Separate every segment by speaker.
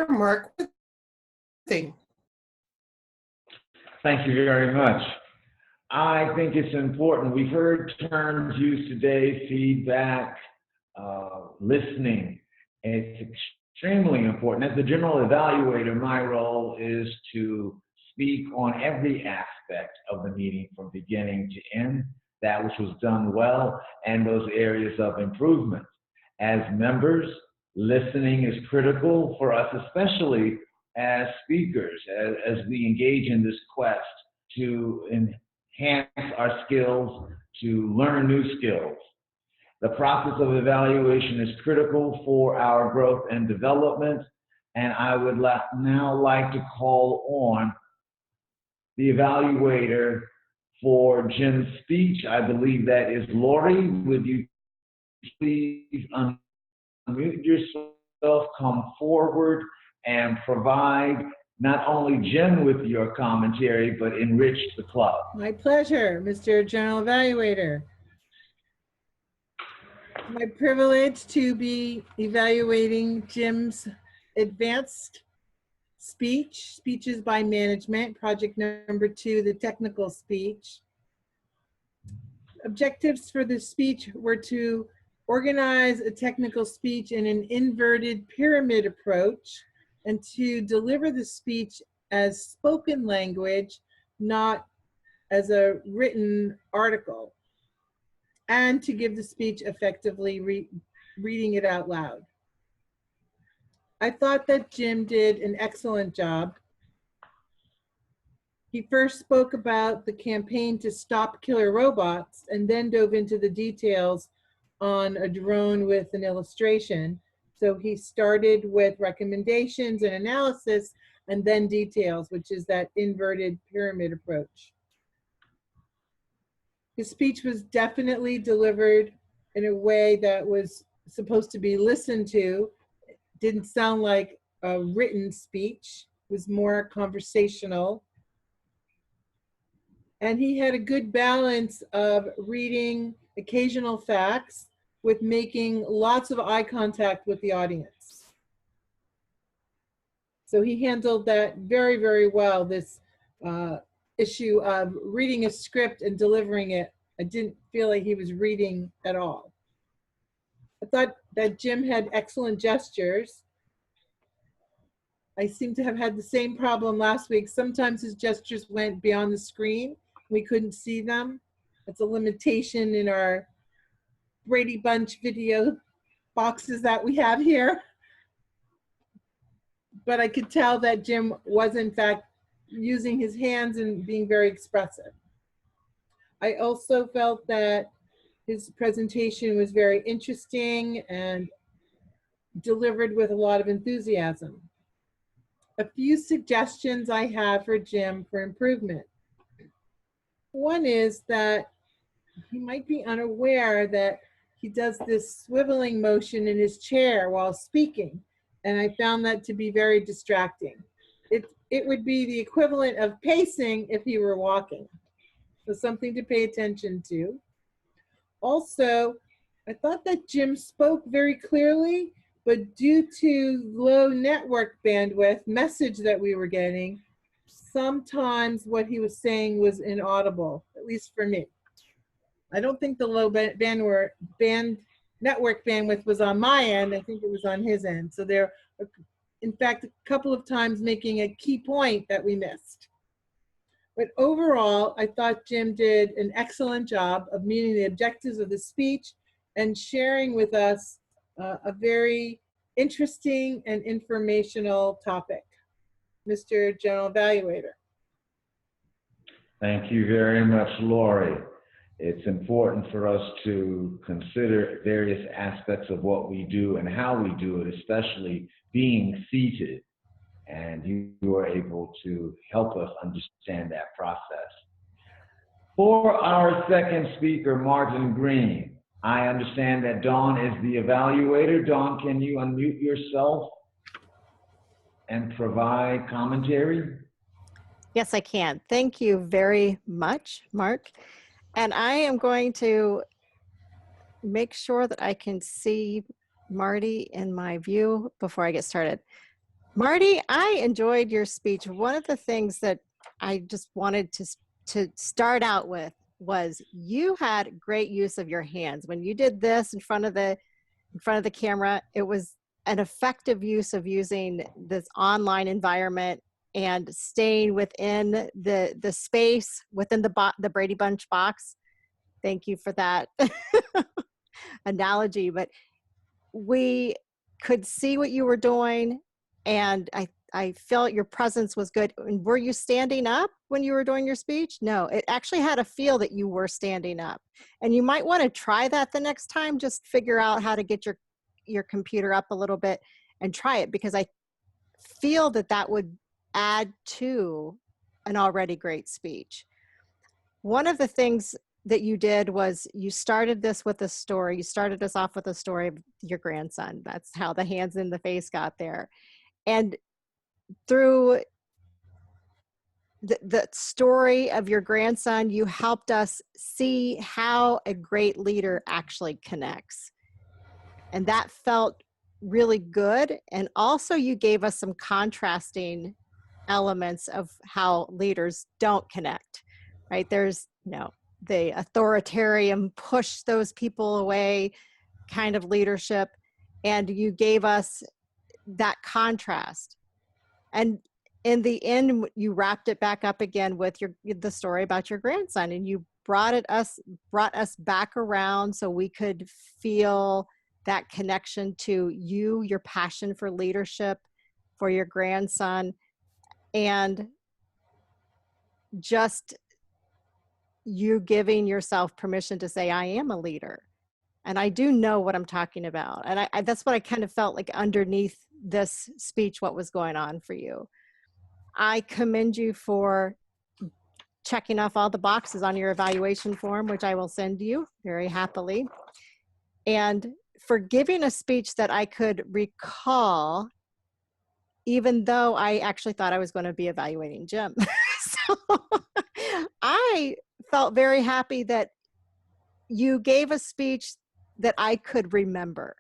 Speaker 1: Mark. Thing.
Speaker 2: Thank you very much. I think it's important. We've heard terms used today, feedback, listening. It's extremely important. As the general evaluator, my role is to speak on every aspect of the meeting from beginning to end, that which was done well, and those areas of improvement. As members, listening is critical for us, especially as speakers, as we engage in this quest to enhance our skills, to learn new skills. The process of evaluation is critical for our growth and development, and I would now like to call on the evaluator for Jim's speech. I believe that is Lori. Would you please unmute yourself, come forward, and provide not only Jim with your commentary, but enrich the club.
Speaker 3: My pleasure, Mr. General Evaluator. My privilege to be evaluating Jim's advanced speeches by management, project number 2, the technical speech. Objectives for the speech were to organize a technical speech in an inverted pyramid approach and to deliver the speech as spoken language, not as a written article, and to give the speech effectively reading it out loud. I thought that Jim did an excellent job. He first spoke about the campaign to stop killer robots and then dove into the details on a drone with an illustration. So he started with recommendations and analysis and then details, which is that inverted pyramid approach. His speech was definitely delivered in a way that was supposed to be listened to. It didn't sound like a written speech. It was more conversational. And he had a good balance of reading occasional facts with making lots of eye contact with the audience. So he handled that very, very well, this issue of reading a script and delivering it. I didn't feel like he was reading at all. I thought that Jim had excellent gestures. I seem to have had the same problem last week. Sometimes his gestures went beyond the screen. We couldn't see them. It's a limitation in our Brady Bunch video boxes that we have here. But I could tell that Jim was in fact using his hands and being very expressive. I also felt that his presentation was very interesting and delivered with a lot of enthusiasm. A few suggestions I have for Jim for improvement. One is that he might be unaware that he does this swiveling motion in his chair while speaking, and I found that to be very distracting. It would be the equivalent of pacing if he were walking. So something to pay attention to. Also, I thought that Jim spoke very clearly, but due to low network bandwidth message that we were getting, sometimes what he was saying was inaudible, at least for me. I don't think the low network bandwidth was on my end. I think it was on his end. So there, in fact, a couple of times making a key point that we missed. But overall, I thought Jim did an excellent job of meeting the objectives of the speech and sharing with us a very interesting and informational topic. Mr. General Evaluator.
Speaker 2: Thank you very much, Lori. It's important for us to consider various aspects of what we do and how we do it, especially being seated. And you were able to help us understand that process. For our second speaker, Martin Green, I understand that Dawn is the evaluator. Dawn, can you unmute yourself and provide commentary?
Speaker 4: Yes, I can. Thank you very much, Mark. And I am going to make sure that I can see Marty in my view before I get started. Marty, I enjoyed your speech. One of the things that I just wanted to start out with was you had great use of your hands. When you did this in front of the camera, it was an effective use of using this online environment and staying within the space within the Brady Bunch box. Thank you for that analogy. But we could see what you were doing, and I felt your presence was good. And were you standing up when you were doing your speech? No, it actually had a feel that you were standing up. And you might want to try that the next time. Just figure out how to get your computer up a little bit and try it, because I feel that that would add to an already great speech. One of the things that you did was you started this with a story. You started us off with a story of your grandson. That's how the hands in the face got there. And through the story of your grandson, you helped us see how a great leader actually connects. And that felt really good. And also you gave us some contrasting elements of how leaders don't connect, right? There's, the authoritarian push those people away kind of leadership. And you gave us that contrast. And in the end, you wrapped it back up again with the story about your grandson, and you brought us back around so we could feel that connection to you, your passion for leadership, for your grandson, and just you giving yourself permission to say, I am a leader. And I do know what I'm talking about. And that's what I kind of felt like underneath this speech, what was going on for you. I commend you for checking off all the boxes on your evaluation form, which I will send you very happily. And for giving a speech that I could recall, even though I actually thought I was going to be evaluating Jim. So I felt very happy that you gave a speech that I could remember,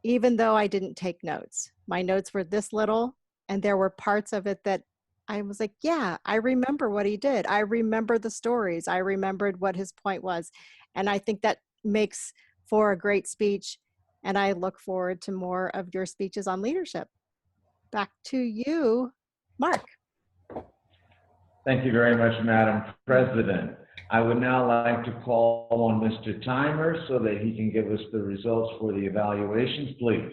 Speaker 4: even though I didn't take notes. My notes were this little, and there were parts of it that I was like, yeah, I remember what he did. I remember the stories. I remembered what his point was. And I think that makes for a great speech. And I look forward to more of your speeches on leadership. Back to you, Mark.
Speaker 2: Thank you very much, Madam President. I would now like to call on Mr. Timer so that he can give us the results for the evaluations, please.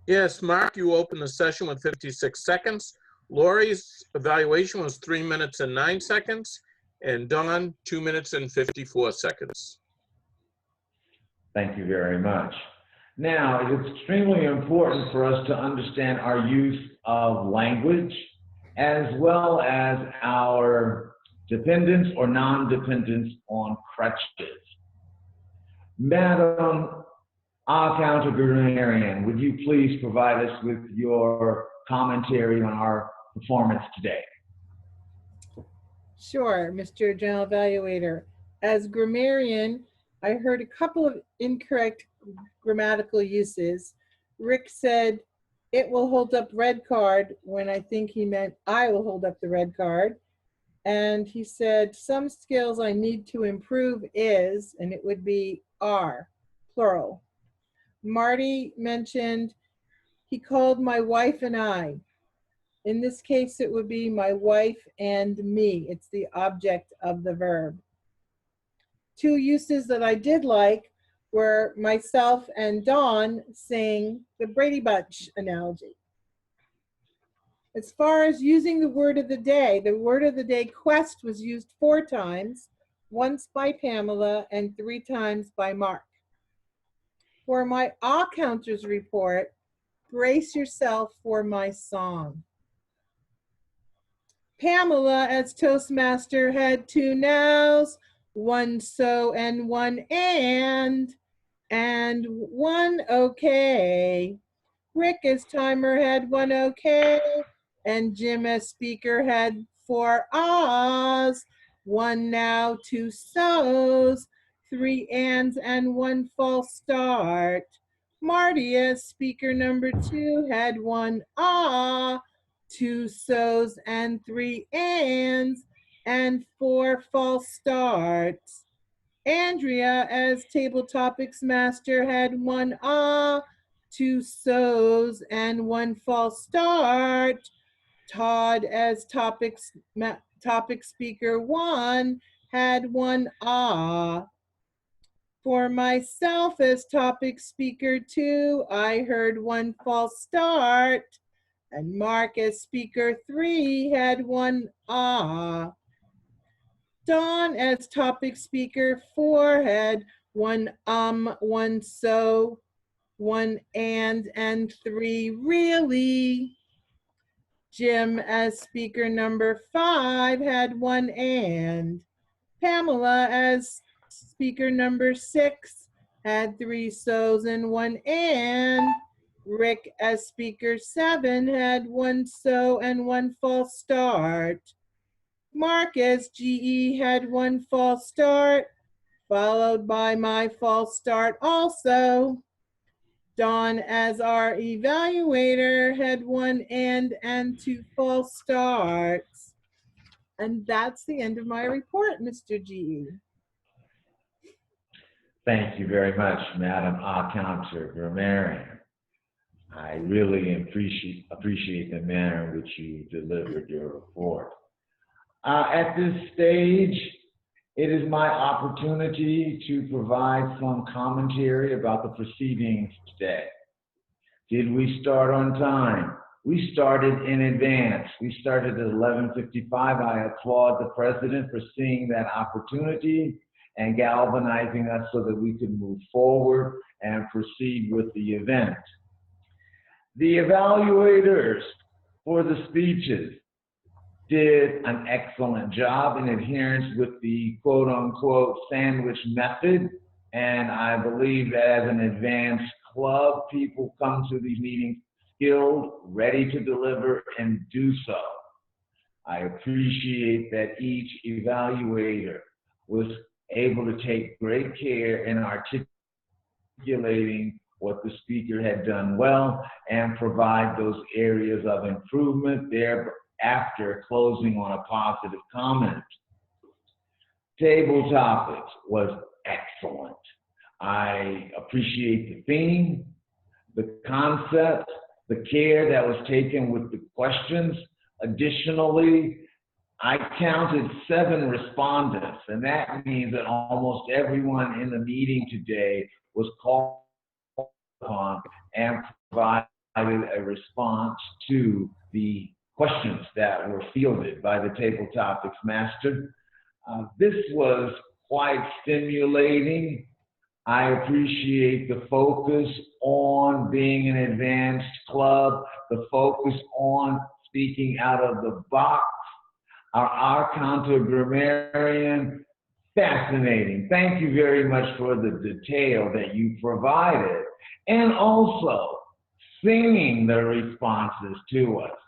Speaker 1: Yes, Mark, you opened the session with 56 seconds. Lori's evaluation was 3 minutes and 9 seconds, and Dawn, 2 minutes and 54 seconds.
Speaker 2: Thank you very much. Now, it's extremely important for us to understand our use of language as well as our dependence or non-dependence on crutches. Madam Counter-Grammarian, would you please provide us with your commentary on our performance today?
Speaker 3: Sure, Mr. General Evaluator. As grammarian, I heard a couple of incorrect grammatical uses. Rick said, it will hold up red card, when I think he meant I will hold up the red card. And he said, some skills I need to improve is, and it would be are, plural. Marty mentioned he called my wife and I. In this case, it would be my wife and me. It's the object of the verb. Two uses that I did like were myself and Dawn saying the Brady Bunch analogy. As far as using the word of the day quest was used 4 times, once by Pamela and 3 times by Mark. For my all counters report, brace yourself for my song. Pamela as Toastmaster had 2 nows, 1 so and 1 and 1 okay. Rick as timer had 1 okay, and Jim as speaker had 4 ahs, 1 now, 2 so's, 3 ands, and 1 false start. Marty, as speaker number 2, had 1 ah, 2 so's and 3 ands, and 4 false starts. Andrea, as table topics master, had 1 ah, 2 so's, and 1 false start. Todd, as topic speaker 1, had 1 ah. For myself, as topic speaker 2, I heard 1 false start. And Mark, as speaker 3, had 1 ah. Dawn, as topic speaker 4, had 1 1 so, 1 and 3 really. Jim, as speaker number 5, had 1 and. Pamela, as speaker number 6, had 3 so's and 1 and. Rick, as speaker 7, had 1 so and 1 false start. Mark, as GE, had 1 false start, followed by my false start also. Dawn, as our evaluator, had 1 and 2 false starts. And that's the end of my report, Mr. GE.
Speaker 2: Thank you very much, Madam Counter-Grammarian. I really appreciate the manner in which you delivered your report. At this stage, it is my opportunity to provide some commentary about the proceedings today. Did we start on time? We started in advance. We started at 11:55. I applaud the president for seeing that opportunity and galvanizing us so that we could move forward and proceed with the event. The evaluators for the speeches did an excellent job in adherence with the quote-unquote sandwich method, and I believe that as an advanced club, people come to these meetings skilled, ready to deliver, and do so. I appreciate that each evaluator was able to take great care in articulating what the speaker had done well and provide those areas of improvement thereafter, closing on a positive comment. Table topics was excellent. I appreciate the theme, the concept, the care that was taken with the questions. Additionally, I counted 7 respondents, and that means that almost everyone in the meeting today was called upon and provided a response to the questions that were fielded by the table topics master. This was quite stimulating. I appreciate the focus on being an advanced club, the focus on speaking out of the box. Our counter-grammarian, fascinating. Thank you very much for the detail that you provided, and also singing the responses to us.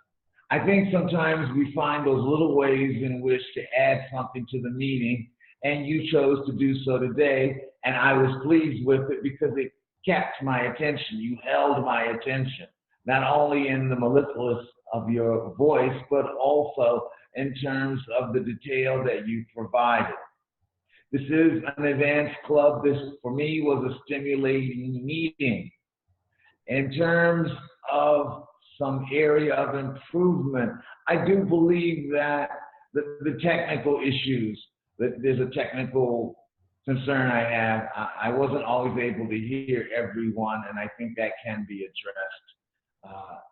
Speaker 2: I think sometimes we find those little ways in which to add something to the meeting, and you chose to do so today, and I was pleased with it because it kept my attention. You held my attention, not only in the mellifluous of your voice, but also in terms of the detail that you provided. This is an advanced club. This, for me, was a stimulating meeting. In terms of some area of improvement, I do believe that the technical issues, that there's a technical concern I have. I wasn't always able to hear everyone, and I think that can be addressed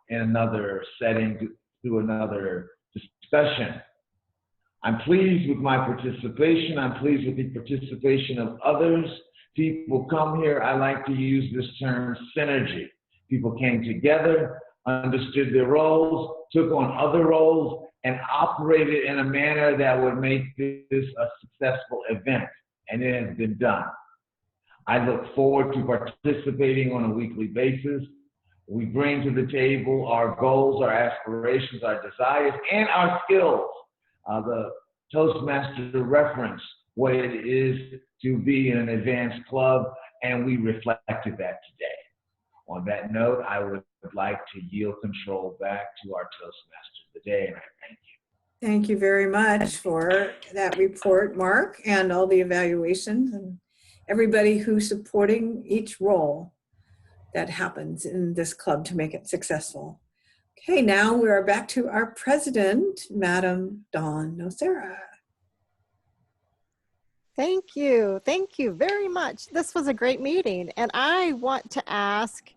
Speaker 2: in another setting through another discussion. I'm pleased with my participation. I'm pleased with the participation of others. People come here, I like to use this term synergy. People came together, understood their roles, took on other roles, and operated in a manner that would make this a successful event, and it has been done. I look forward to participating on a weekly basis. We bring to the table our goals, our aspirations, our desires, and our skills. The Toastmasters reference what it is to be in an advanced club, and we reflected that today. On that note, I would like to yield control back to our Toastmasters of the day, and I thank you.
Speaker 5: Thank you very much for that report, Mark, and all the evaluations and everybody who's supporting each role that happens in this club to make it successful. Okay, now we are back to our president, Madam Dawn Nocera.
Speaker 4: Thank you. Thank you very much. This was a great meeting. And I want to ask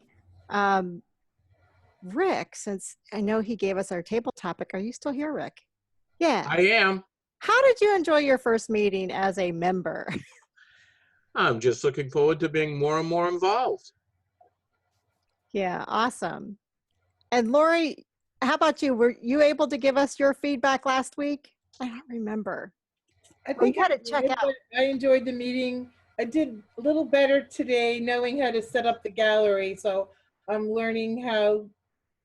Speaker 4: Rick, since I know he gave us our table topic. Are you still here, Rick? Yeah.
Speaker 1: I am.
Speaker 4: How did you enjoy your first meeting as a member?
Speaker 1: I'm just looking forward to being more and more involved.
Speaker 4: Yeah, awesome. And Lori, how about you? Were you able to give us your feedback last week? I don't remember.
Speaker 3: I think
Speaker 4: We had to
Speaker 3: I
Speaker 4: check
Speaker 3: did,
Speaker 4: out.
Speaker 3: but I enjoyed the meeting. I did a little better today knowing how to set up the gallery. So I'm learning how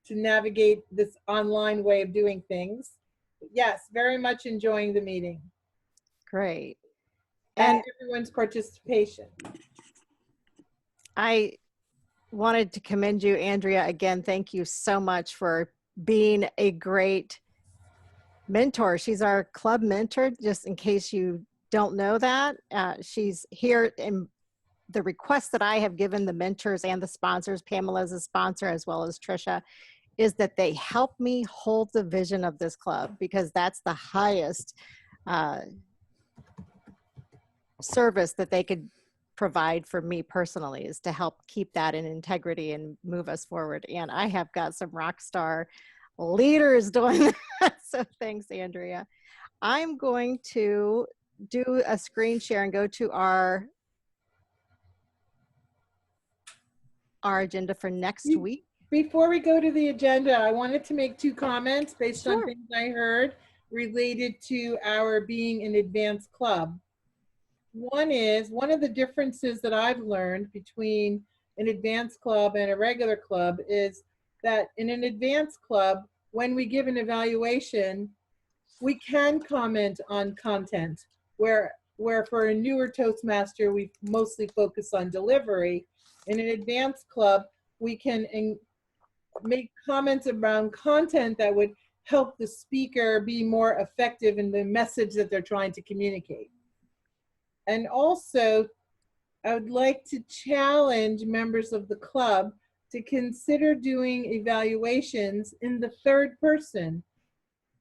Speaker 3: to navigate this online way of doing things. Yes, very much enjoying the meeting
Speaker 4: Great.
Speaker 3: and
Speaker 4: And
Speaker 3: everyone's participation.
Speaker 4: I wanted to commend you, Andrea. Again, thank you so much for being a great mentor. She's our club mentor, just in case you don't know that. She's here, and the request that I have given the mentors and the sponsors, Pamela's a sponsor as well as Trisha, is that they help me hold the vision of this club, because that's the highest service that they could provide for me personally, is to help keep that in integrity and move us forward. And I have got some rock star leaders doing that. So thanks, Andrea. I'm going to do a screen share and go to our agenda for next week.
Speaker 3: Before we go to the agenda, I wanted to make 2 comments based on
Speaker 4: Sure.
Speaker 3: things I heard related to our being an advanced club. One is, one of the differences that I've learned between an advanced club and a regular club is that in an advanced club, when we give an evaluation, we can comment on content, where for a newer Toastmaster, we mostly focus on delivery. In an advanced club, we can make comments around content that would help the speaker be more effective in the message that they're trying to communicate. And also, I would like to challenge members of the club to consider doing evaluations in the third person.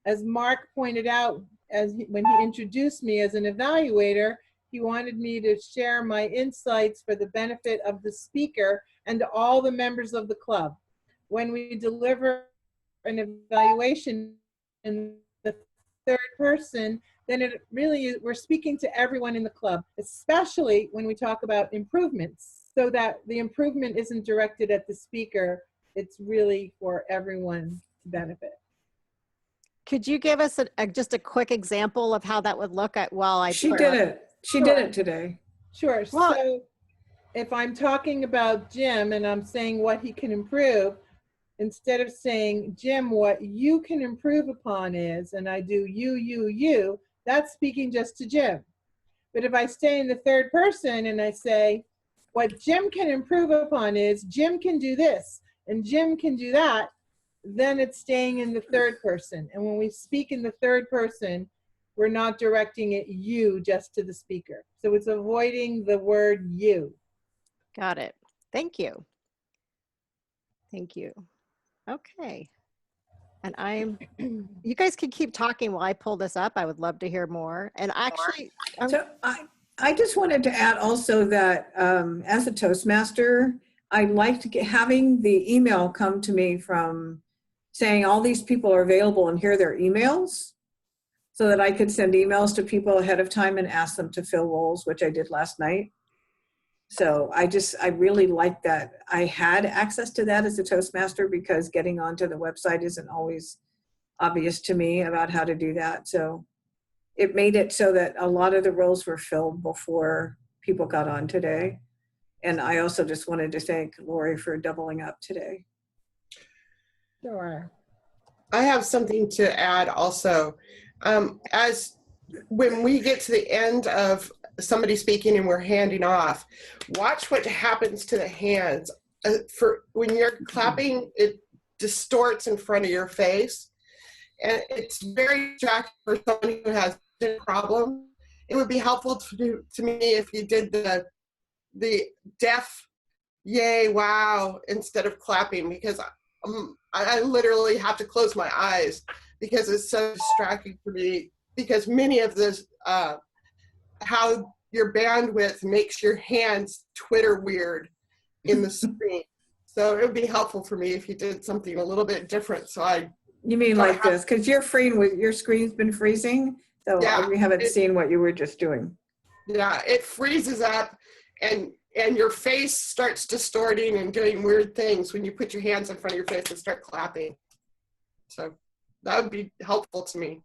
Speaker 3: As Mark pointed out, when he introduced me as an evaluator, he wanted me to share my insights for the benefit of the speaker and all the members of the club. When we deliver an evaluation in the third person, then it really is, we're speaking to everyone in the club, especially when we talk about improvements, so that the improvement isn't directed at the speaker. It's really for everyone to benefit.
Speaker 4: Could you give us just a quick example of how that would look at while I
Speaker 5: She did it. She did it today.
Speaker 3: Sure.
Speaker 4: Well,
Speaker 3: so if I'm talking about Jim and I'm saying what he can improve, instead of saying, Jim, what you can improve upon is, and I do you, that's speaking just to Jim. But if I stay in the third person and I say, what Jim can improve upon is, Jim can do this and Jim can do that, then it's staying in the third person. And when we speak in the third person, we're not directing it you just to the speaker. So it's avoiding the word you.
Speaker 4: Got it. Thank you. Thank you. Okay. And you guys can keep talking while I pull this up. I would love to hear more. And actually,
Speaker 5: So I just wanted to add also that as a Toastmaster, I liked having the email come to me from saying all these people are available and here are their emails, so that I could send emails to people ahead of time and ask them to fill roles, which I did last night. So I really like that I had access to that as a Toastmaster, because getting onto the website isn't always obvious to me about how to do that. So it made it so that a lot of the roles were filled before people got on today. And I also just wanted to thank Lori for doubling up today.
Speaker 3: Sure.
Speaker 6: I have something to add also. As when we get to the end of somebody speaking and we're handing off, watch what happens to the hands for when you're clapping, it distorts in front of your face. And it's very distracting for someone who has a problem. It would be helpful to me if you did the deaf yay, wow, instead of clapping, because I literally have to close my eyes because it's so distracting for me, because many of this, how your bandwidth makes your hands twitter weird in the screen. So it would be helpful for me if you did something a little bit different. So
Speaker 5: You mean like this? Because your screen's been freezing, so
Speaker 6: Yeah,
Speaker 5: we haven't seen what you were just doing.
Speaker 6: Yeah, it freezes up and your face starts distorting and doing weird things when you put your hands in front of your face and start clapping. So that would be helpful to me.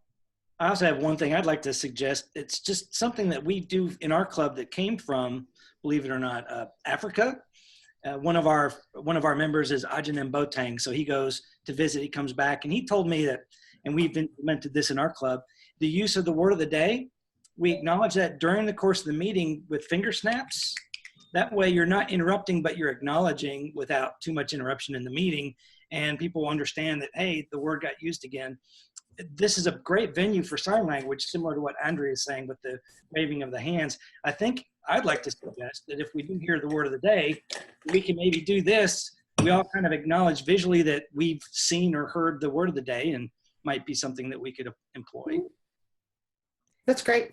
Speaker 7: I also have one thing I'd like to suggest. It's just something that we do in our club that came from, believe it or not, Africa. One of our members is Ajahn Mbotang, so he goes to visit, he comes back, and he told me that, and we've implemented this in our club, the use of the word of the day, we acknowledge that during the course of the meeting with finger snaps. That way you're not interrupting, but you're acknowledging without too much interruption in the meeting, and people understand that, hey, the word got used again. This is a great venue for sign language, similar to what Andrea is saying with the waving of the hands. I think I'd like to suggest that if we do hear the word of the day, we can maybe do this. We all kind of acknowledge visually that we've seen or heard the word of the day, and might be something that we could employ.
Speaker 6: That's great.